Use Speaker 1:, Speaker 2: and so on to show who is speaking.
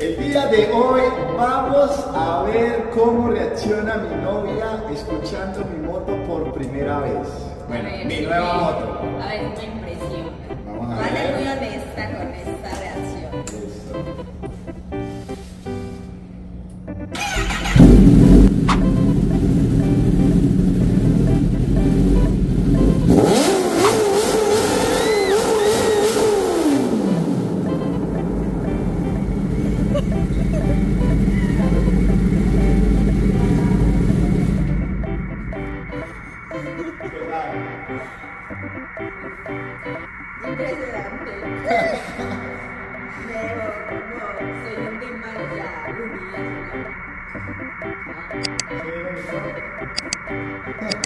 Speaker 1: El día de hoy vamos a ver cómo reacciona mi novia escuchando mi moto por primera vez. Bueno, mi nueva moto.
Speaker 2: A ver, una impresión.
Speaker 1: Vamos a
Speaker 2: Voy a ser
Speaker 1: ver.
Speaker 2: muy honesta con esta reacción.
Speaker 1: Listo.
Speaker 2: Impresionante. Pero como soy un timán ya, unida.
Speaker 1: ¿Sí, bonito?